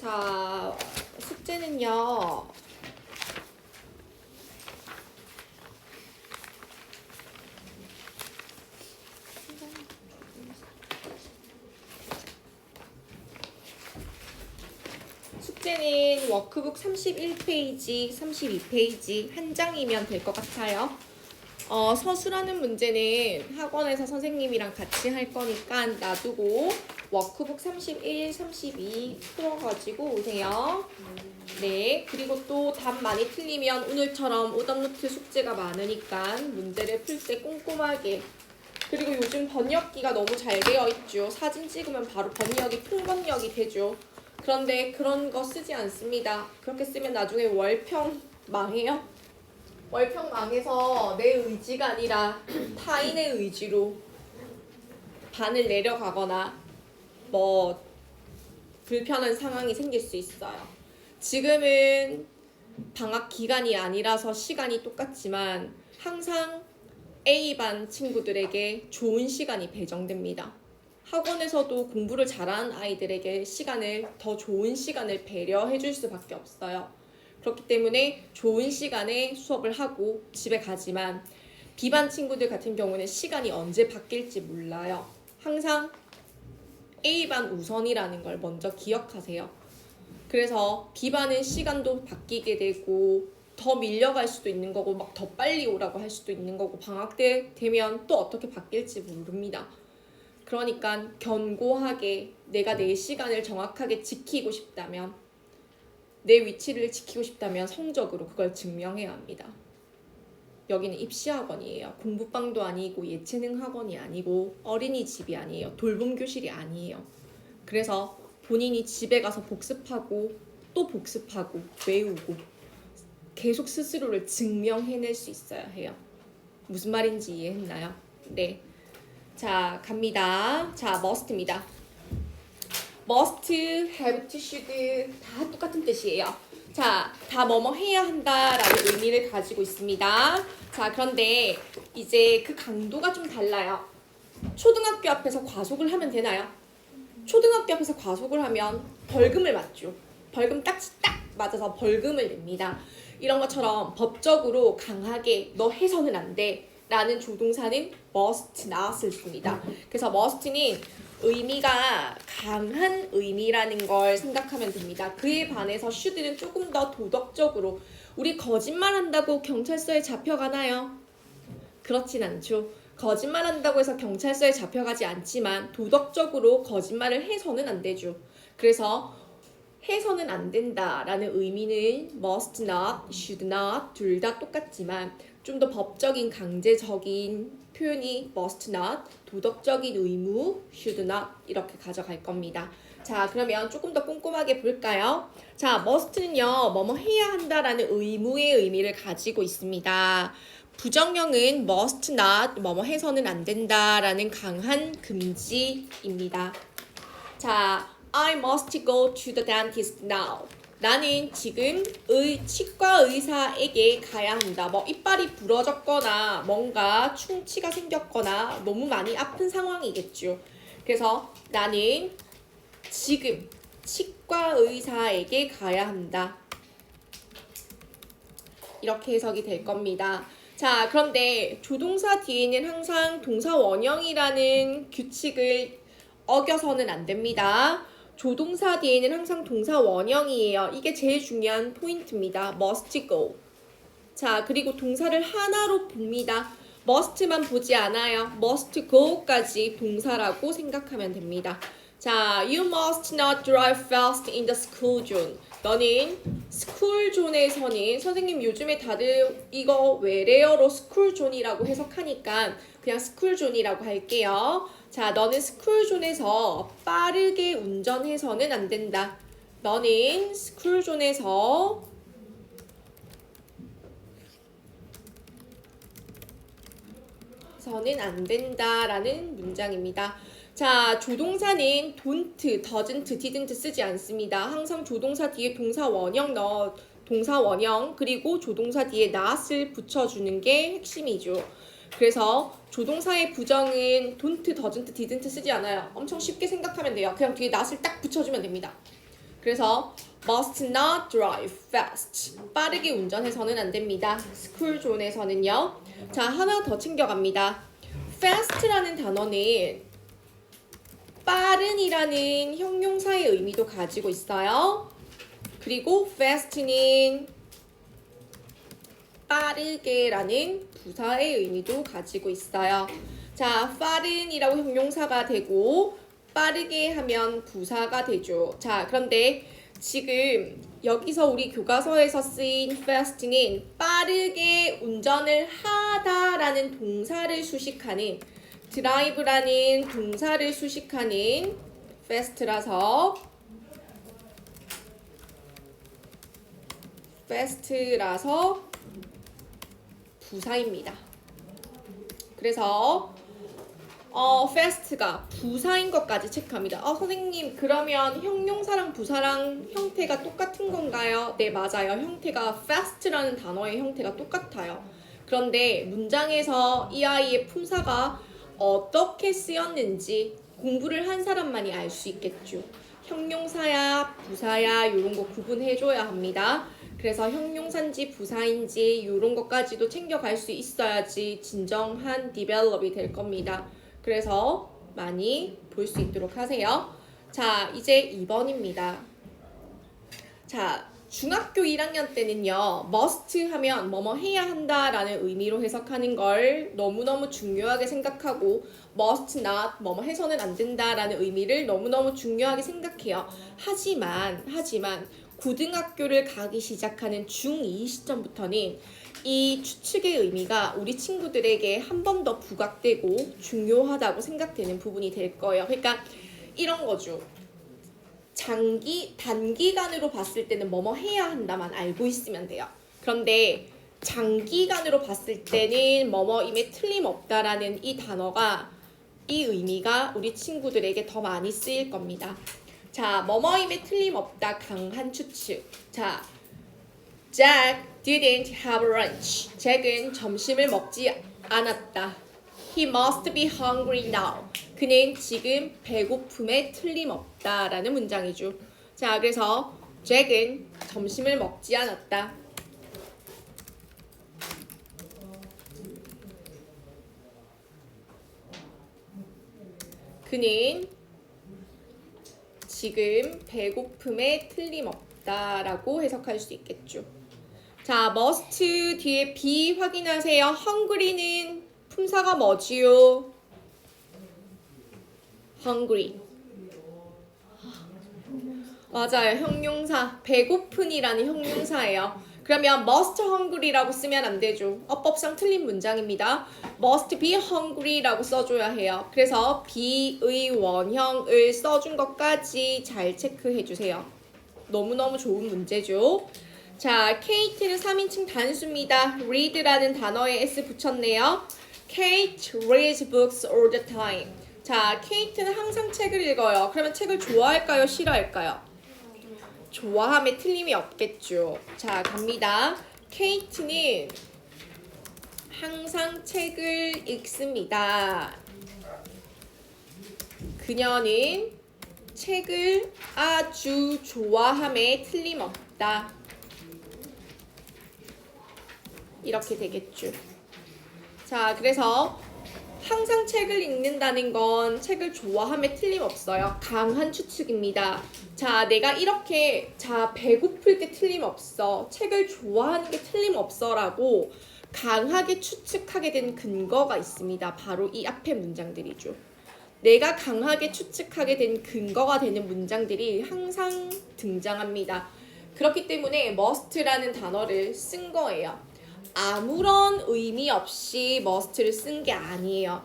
자, 숙제는요. 숙제는 워크북 31페이지, 32페이지 한 장이면 될 것 같아요. 서술하는 문제는 학원에서 선생님이랑 같이 할 거니까 놔두고 워크북 31, 32 풀어가지고 오세요. 네, 그리고 또 답 많이 틀리면 오늘처럼 오답노트 숙제가 많으니까 문제를 풀 때 꼼꼼하게. 그리고 요즘 번역기가 너무 잘 되어 있죠. 사진 찍으면 바로 번역이 통번역이 되죠. 그런데 그런 거 쓰지 않습니다. 그렇게 쓰면 나중에 월평 망해요. 월평 망해서 내 의지가 아니라 타인의 의지로 반을 내려가거나 뭐 불편한 상황이 생길 수 있어요. 지금은 방학 기간이 아니라서 시간이 똑같지만 항상 A반 친구들에게 좋은 시간이 배정됩니다. 학원에서도 공부를 잘하는 아이들에게 더 좋은 시간을 배려해 줄 수밖에 없어요. 그렇기 때문에 좋은 시간에 수업을 하고 집에 가지만 B반 친구들 같은 경우는 시간이 언제 바뀔지 몰라요. 항상 A반 우선이라는 걸 먼저 기억하세요. 그래서 B반은 시간도 바뀌게 되고 더 밀려갈 수도 있는 거고 막 더 빨리 오라고 할 수도 있는 거고 방학 때 되면 또 어떻게 바뀔지 모릅니다. 그러니까 견고하게 내가 내 시간을 정확하게 지키고 싶다면 내 위치를 지키고 싶다면 성적으로 그걸 증명해야 합니다. 여기는 입시학원이에요. 공부방도 아니고 예체능 학원이 아니고 어린이집이 아니에요. 돌봄교실이 아니에요. 그래서 본인이 집에 가서 복습하고 또 복습하고 외우고 계속 스스로를 증명해낼 수 있어야 해요. 무슨 말인지 이해했나요? 네. 자, 갑니다. 자, must입니다. must, have to, should 다 똑같은 뜻이에요. 자, 다 뭐뭐 해야 한다라는 의미를 가지고 있습니다. 자, 그런데 이제 그 강도가 좀 달라요. 초등학교 앞에서 과속을 하면 되나요? 초등학교 앞에서 과속을 하면 벌금을 맞죠. 벌금 딱 맞아서 벌금을 냅니다. 이런 것처럼 법적으로 강하게 너 해서는 안 돼 라는 조동사는 must not을 씁니다. 그래서 must는 의미가 강한 의미라는 걸 생각하면 됩니다. 그에 반해서 should는 조금 더 도덕적으로 우리 거짓말한다고 경찰서에 잡혀가나요? 그렇진 않죠. 거짓말한다고 해서 경찰서에 잡혀가지 않지만 도덕적으로 거짓말을 해서는 안 되죠. 그래서 해서는 안 된다라는 의미는 must not, should not 둘 다 똑같지만 좀 더 법적인 강제적인 표현이 must not, 도덕적인 의무 should not 이렇게 가져갈 겁니다. 자, 그러면 조금 더 꼼꼼하게 볼까요? 자, must는요, 뭐뭐 해야 한다라는 의무의 의미를 가지고 있습니다. 부정형은 must not, 뭐뭐 해서는 안 된다라는 강한 금지입니다. 자, I must go to the dentist now. 나는 지금 치과 의사에게 가야 한다. 뭐 이빨이 부러졌거나 뭔가 충치가 생겼거나 너무 많이 아픈 상황이겠죠. 그래서 나는 지금 치과 의사에게 가야 한다. 이렇게 해석이 될 겁니다. 자, 그런데 조동사 뒤에는 항상 동사 원형이라는 규칙을 어겨서는 안 됩니다. 조동사 뒤에는 항상 동사 원형이에요. 이게 제일 중요한 포인트입니다. must go. 자, 그리고 동사를 하나로 봅니다. must만 보지 않아요. must go까지 동사라고 생각하면 됩니다. 자, you must not drive fast in the school zone. 너는 스쿨 존에서는 선생님 요즘에 다들 이거 외래어로 스쿨 존이라고 해석하니까 그냥 스쿨 존이라고 할게요. 자, 너는 스쿨 존에서 빠르게 운전해서는 안 된다. 너는 스쿨 존에서 서는 안 된다라는 문장입니다. 자, 조동사는 don't, doesn't, didn't 쓰지 않습니다. 항상 조동사 뒤에 동사 원형 그리고 조동사 뒤에 not을 붙여주는 게 핵심이죠. 그래서 조동사의 부정은 don't, doesn't, didn't 쓰지 않아요. 엄청 쉽게 생각하면 돼요. 그냥 뒤에 not을 딱 붙여주면 됩니다. 그래서 must not drive fast. 빠르게 운전해서는 안 됩니다. 스쿨 존에서는요. 자, 하나 더 챙겨갑니다. fast라는 단어는 빠른이라는 형용사의 의미도 가지고 있어요. 그리고 fast는 빠르게라는 부사의 의미도 가지고 있어요. 자, 빠른이라고 형용사가 되고 빠르게 하면 부사가 되죠. 자, 그런데 지금 여기서 우리 교과서에서 쓰인 fast는 빠르게 운전을 하다라는 동사를 수식하는 drive라는 동사를 수식하는 fast라서 부사입니다. 그래서 fast가 부사인 것까지 체크합니다. 선생님, 그러면 형용사랑 부사랑 형태가 똑같은 건가요? 네, 맞아요. 형태가 fast라는 단어의 형태가 똑같아요. 그런데 문장에서 이 아이의 품사가 어떻게 쓰였는지 공부를 한 사람만이 알 수 있겠죠. 형용사야, 부사야 이런 거 구분해줘야 합니다. 그래서 형용사인지 부사인지 이런 것까지도 챙겨갈 수 있어야지 진정한 디벨롭이 될 겁니다. 그래서 많이 볼 수 있도록 하세요. 자, 이제 2번입니다. 자, 중학교 1학년 때는요, must 하면 뭐뭐 해야 한다라는 의미로 해석하는 걸 너무너무 중요하게 생각하고 must not 뭐뭐 해서는 안 된다라는 의미를 너무너무 중요하게 생각해요. 하지만 고등학교를 가기 시작하는 중2 시점부터는 이 추측의 의미가 우리 친구들에게 한 번 더 부각되고 중요하다고 생각되는 부분이 될 거예요. 그러니까 이런 거죠. 단기간으로 봤을 때는 뭐뭐 해야 한다만 알고 있으면 돼요. 그런데 장기간으로 봤을 때는 뭐뭐임에 틀림없다라는 이 단어가, 이 의미가 우리 친구들에게 더 많이 쓰일 겁니다. 자, 뭐뭐임에 틀림없다, 강한 추측. 자, Jack didn't have lunch. 잭은 점심을 먹지 않았다. He must be hungry now. 그는 지금 배고픔에 틀림없다라는 문장이죠. 자, 그래서 잭은 점심을 먹지 않았다. 그는 지금 배고픔에 틀림없다라고 해석할 수 있겠죠. 자, must 뒤에 be 확인하세요. hungry는 품사가 뭐지요? hungry. 맞아요. 형용사. 배고픈이라는 형용사예요. 그러면 must hungry라고 쓰면 안 되죠. 어법상 틀린 문장입니다. must be hungry라고 써줘야 해요. 그래서 be의 원형을 써준 것까지 잘 체크해주세요. 너무너무 좋은 문제죠. 자, Kate는 3인칭 단수입니다. read라는 단어에 s 붙였네요. Kate reads books all the time. 자, Kate는 항상 책을 읽어요. 그러면 책을 좋아할까요? 싫어할까요? 좋아함에 틀림이 없겠죠. 자, 갑니다. Kate는 항상 책을 읽습니다. 그녀는 책을 아주 좋아함에 틀림없다. 이렇게 되겠죠. 자, 그래서 항상 책을 읽는다는 건 책을 좋아함에 틀림없어요. 강한 추측입니다. 자, 내가 이렇게 배고플 때 틀림없어. 책을 좋아하는 게 틀림없어 라고 강하게 추측하게 된 근거가 있습니다. 바로 이 앞의 문장들이죠. 내가 강하게 추측하게 된 근거가 되는 문장들이 항상 등장합니다. 그렇기 때문에 must라는 단어를 쓴 거예요. 아무런 의미 없이 must를 쓴 게 아니에요.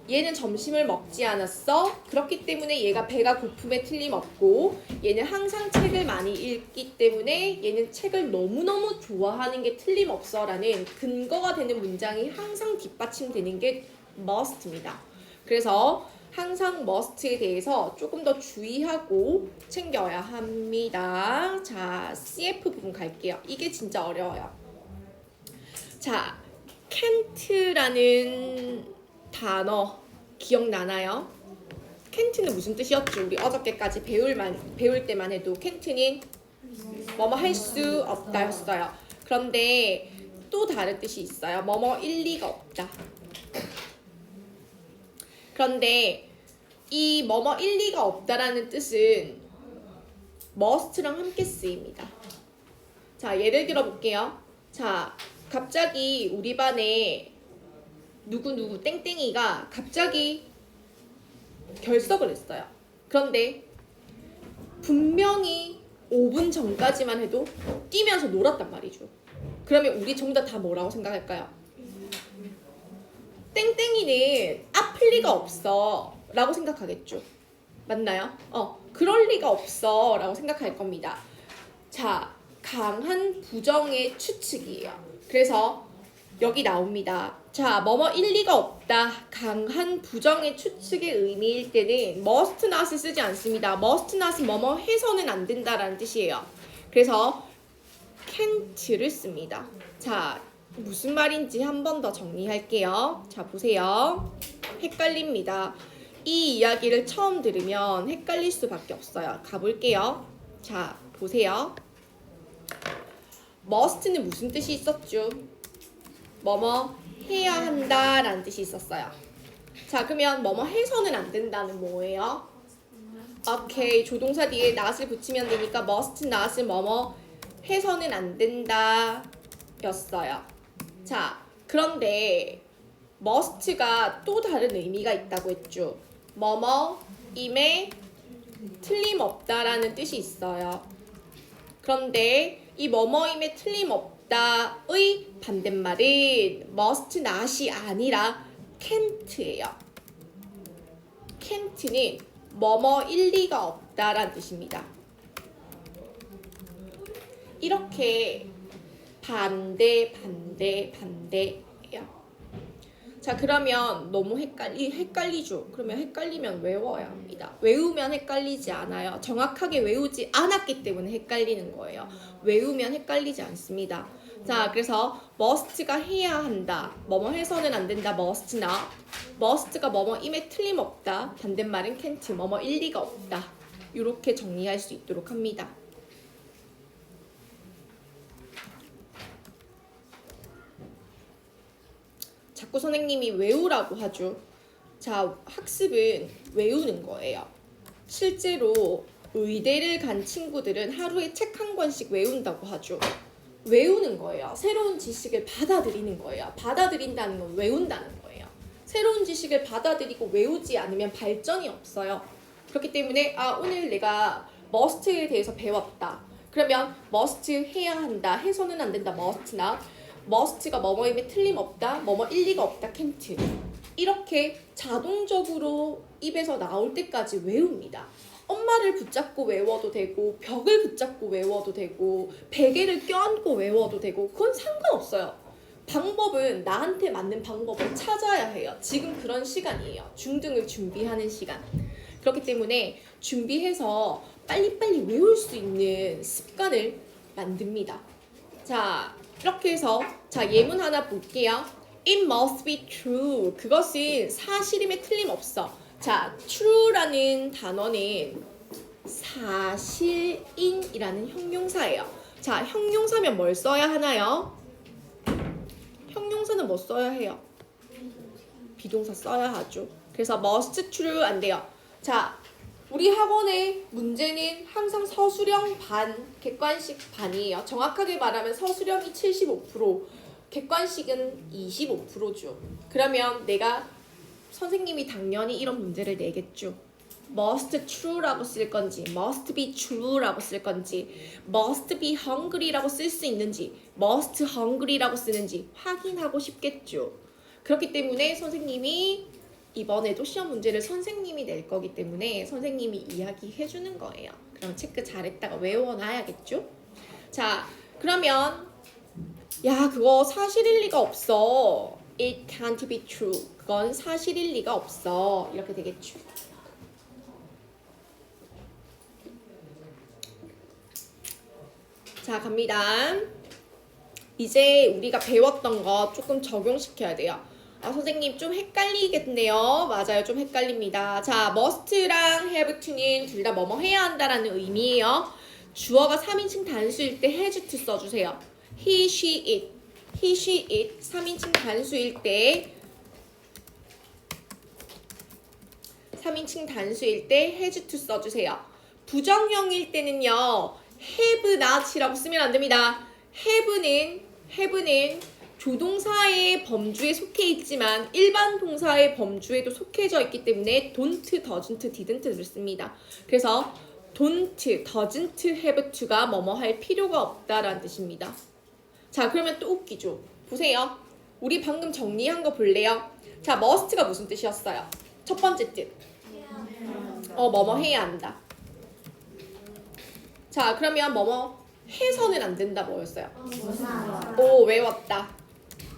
얘는 점심을 먹지 않았어. 그렇기 때문에 얘가 배가 고픔에 틀림없고, 얘는 항상 책을 많이 읽기 때문에 얘는 책을 너무너무 좋아하는 게 틀림없어 라는 근거가 되는 문장이 항상 뒷받침되는 게 must입니다. 그래서 항상 must에 대해서 조금 더 주의하고 챙겨야 합니다. 자, CF 부분 갈게요. 이게 진짜 어려워요. 자, can't라는 단어 기억나나요? can't는 무슨 뜻이었죠? 우리 어저께까지 배울 때만 해도 can't는 뭐뭐 할 수 없다였어요. 그런데 또 다른 뜻이 있어요. 뭐뭐 일리가 없다. 그런데 이 뭐뭐 일리가 없다라는 뜻은 must랑 함께 쓰입니다. 자, 예를 들어 볼게요. 자, 갑자기 우리 반에 누구누구 땡땡이가 갑자기 결석을 했어요. 그런데 분명히 5분 전까지만 해도 뛰면서 놀았단 말이죠. 그러면 우리 전부 다 뭐라고 생각할까요? 땡땡이는 아플 리가 없어 라고 생각하겠죠. 맞나요? 그럴 리가 없어 라고 생각할 겁니다. 자, 강한 부정의 추측이에요. 그래서 여기 나옵니다. 자, 뭐뭐 일리가 없다. 강한 부정의 추측의 의미일 때는 must not을 쓰지 않습니다. must not은 뭐뭐 해서는 안 된다라는 뜻이에요. 그래서 can't를 씁니다. 자, 무슨 말인지 한 번 더 정리할게요. 자, 보세요. 헷갈립니다. 이 이야기를 처음 들으면 헷갈릴 수밖에 없어요. 가볼게요. 자, 보세요. must는 무슨 뜻이 있었죠? 뭐뭐 해야 한다 라는 뜻이 있었어요. 자, 그러면 뭐뭐 해서는 안 된다는 뭐예요? 오케이, 조동사 뒤에 not을 붙이면 되니까 must not은 뭐뭐 해서는 안 된다 였어요. 자, 그런데 must가 또 다른 의미가 있다고 했죠. 뭐뭐임에 틀림없다라는 뜻이 있어요. 그런데 이 뭐뭐임에 틀림없다의 반대말은 must not이 아니라 can't예요. can't는 뭐뭐 일리가 없다라는 뜻입니다. 이렇게 반대예요. 자, 그러면 너무 헷갈리죠? 그러면 헷갈리면 외워야 합니다. 외우면 헷갈리지 않아요. 정확하게 외우지 않았기 때문에 헷갈리는 거예요. 외우면 헷갈리지 않습니다. 자, 그래서 must가 해야 한다. 뭐뭐 해서는 안 된다. must not. must가 뭐뭐임에 틀림없다. 반대말은 can't. 뭐뭐 일리가 없다. 이렇게 정리할 수 있도록 합니다. 자꾸 선생님이 외우라고 하죠. 자, 학습은 외우는 거예요. 실제로 의대를 간 친구들은 하루에 책 한 권씩 외운다고 하죠. 외우는 거예요. 새로운 지식을 받아들이는 거예요. 받아들인다는 건 외운다는 거예요. 새로운 지식을 받아들이고 외우지 않으면 발전이 없어요. 그렇기 때문에 오늘 내가 must에 대해서 배웠다. 그러면 must 해야 한다. 해서는 안 된다. must not. must가 뭐뭐임에 틀림없다. 뭐뭐 일리가 없다. can't. 이렇게 자동적으로 입에서 나올 때까지 외웁니다. 엄마를 붙잡고 외워도 되고 벽을 붙잡고 외워도 되고 베개를 껴안고 외워도 되고 그건 상관없어요. 방법은 나한테 맞는 방법을 찾아야 해요. 지금 그런 시간이에요. 중등을 준비하는 시간. 그렇기 때문에 준비해서 빨리빨리 외울 수 있는 습관을 만듭니다. 자, 이렇게 해서 자, 예문 하나 볼게요. It must be true. 그것은 사실임에 틀림없어. 자, true라는 단어는 사실인이라는 형용사예요. 자, 형용사면 뭘 써야 하나요? 형용사는 뭐 써야 해요? 비동사 써야 하죠. 그래서 must true 안 돼요. 자, 우리 학원의 문제는 항상 서술형 반, 객관식 반이에요. 정확하게 말하면 서술형이 75%, 객관식은 25%죠. 그러면 내가 선생님이 당연히 이런 문제를 내겠죠. must true라고 쓸 건지, must be true라고 쓸 건지, must be hungry라고 쓸 수 있는지, must hungry라고 쓰는지 확인하고 싶겠죠. 그렇기 때문에 선생님이 이번에도 시험 문제를 선생님이 낼 거기 때문에 선생님이 이야기해 주는 거예요. 그럼 체크 잘했다가 외워놔야겠죠? 자, 그러면 야, 그거 사실일 리가 없어. It can't be true. 그건 사실일 리가 없어. 이렇게 되겠죠. 자, 갑니다. 이제 우리가 배웠던 거 조금 적용시켜야 돼요. 선생님 좀 헷갈리겠네요. 맞아요. 좀 헷갈립니다. 자, must랑 have to는 둘 다 뭐뭐 해야 한다라는 의미예요. 주어가 3인칭 단수일 때 has to 써주세요. he, she, it. he, she, it 3인칭 단수일 때 3인칭 단수일 때 has to 써주세요. 부정형일 때는요. have not이라고 쓰면 안 됩니다. have는 조동사의 범주에 속해 있지만 일반 동사의 범주에도 속해져 있기 때문에 don't, doesn't, didn't를 씁니다. 그래서 don't, doesn't have to가 뭐뭐 할 필요가 없다라는 뜻입니다. 자, 그러면 또 웃기죠. 보세요. 우리 방금 정리한 거 볼래요? 자, must가 무슨 뜻이었어요? 첫 번째 뜻. 뭐뭐 해야 한다. 자, 그러면 뭐뭐 해서는 안 된다 뭐였어요? 오, 외웠다.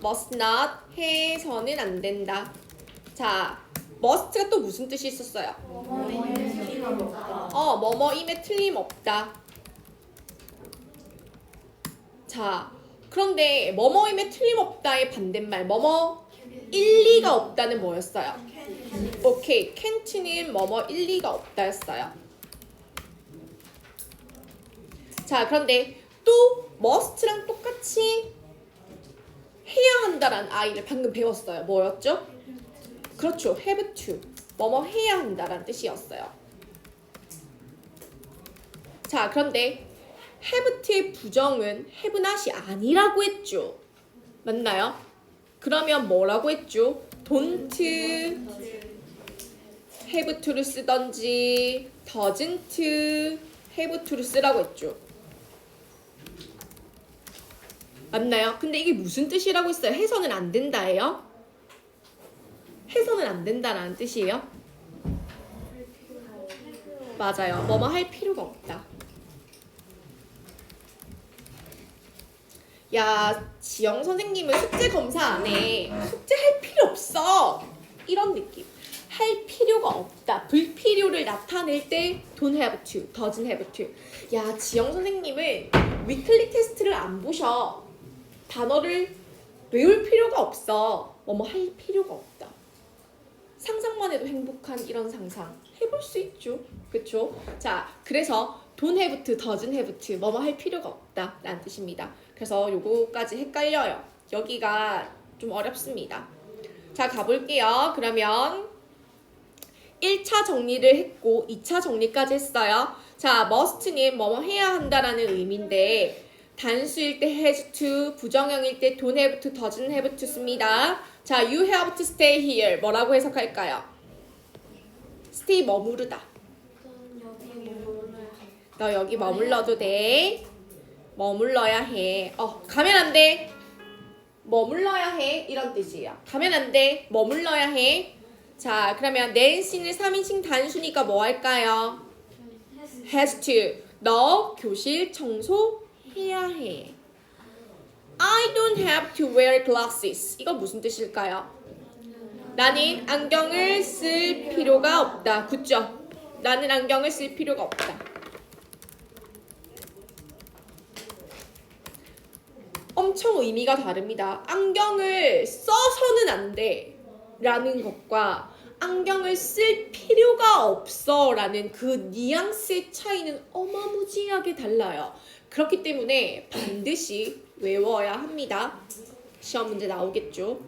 must not 해서는 안 된다. 자, must가 또 무슨 뜻이 있었어요? 뭐뭐임에 틀림없다. 자, 그런데 뭐뭐임에 틀림없다의 반대말 뭐뭐 일리가 없다는 뭐였어요? 오케이, can't는 뭐뭐 일리가 없다였어요. 자, 그런데 또 must랑 똑같이 해야 한다라는 아이를 방금 배웠어요. 뭐였죠? 그렇죠. have to. 뭐뭐 해야 한다라는 뜻이었어요. 자, 그런데 have to의 부정은 have not이 아니라고 했죠. 맞나요? 그러면 뭐라고 했죠? don't have to를 쓰던지 doesn't have to를 쓰라고 했죠. 맞나요? 근데 이게 무슨 뜻이라고 했어요? 해서는 안 된다예요? 해서는 안 된다라는 뜻이에요? 맞아요. 뭐뭐 할 필요가 없다. 야, 지영 선생님은 숙제 검사 안 해. 숙제 할 필요 없어. 이런 느낌. 할 필요가 없다. 불필요를 나타낼 때 don't have to, doesn't have to. 야, 지영 선생님은 위클리 테스트를 안 보셔. 단어를 외울 필요가 없어. 뭐뭐 할 필요가 없다. 상상만 해도 행복한 이런 상상 해볼 수 있죠. 그쵸? 자, 그래서 don't have to, doesn't have to 뭐뭐 할 필요가 없다 라는 뜻입니다. 그래서 요거까지 헷갈려요. 여기가 좀 어렵습니다. 자, 가볼게요. 그러면 1차 정리를 했고 2차 정리까지 했어요. 자, must는 뭐뭐 해야 한다라는 의미인데 단수일 때 has to, 부정형일 때 don't have to, doesn't have to 씁니다. 자, you have to stay here. 뭐라고 해석할까요? stay 머무르다. 너 여기 머물러도 돼. 머물러야 해. 가면 안 돼. 머물러야 해. 이런 뜻이에요. 가면 안 돼. 머물러야 해. 자, 그러면 낸시는 3인칭 단수니까 뭐 할까요? has to. 너 교실 청소해야 해. I don't have to wear glasses. 이거 무슨 뜻일까요? 나는 안경을 쓸 필요가 없다. 그쵸? 나는 안경을 쓸 필요가 없다. 엄청 의미가 다릅니다. 안경을 써서는 안 돼 라는 것과 안경을 쓸 필요가 없어 라는 그 뉘앙스의 차이는 어마무지하게 달라요. 그렇기 때문에 반드시 외워야 합니다. 시험 문제 나오겠죠.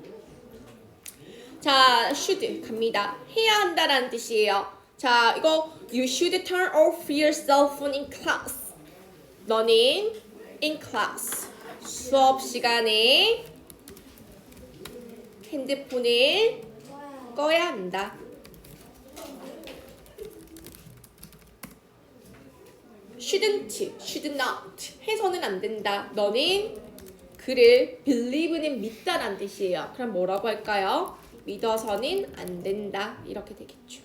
자, should 갑니다. 해야 한다라는 뜻이에요. 자, 이거 you should turn off your cell phone in class. 너는 in class 수업 시간에 핸드폰을 꺼야 한다. shouldn't, should not 해서는 안 된다. 너는 그를 believe는 믿다라는 뜻이에요. 그럼 뭐라고 할까요? 믿어서는 안 된다. 이렇게 되겠죠.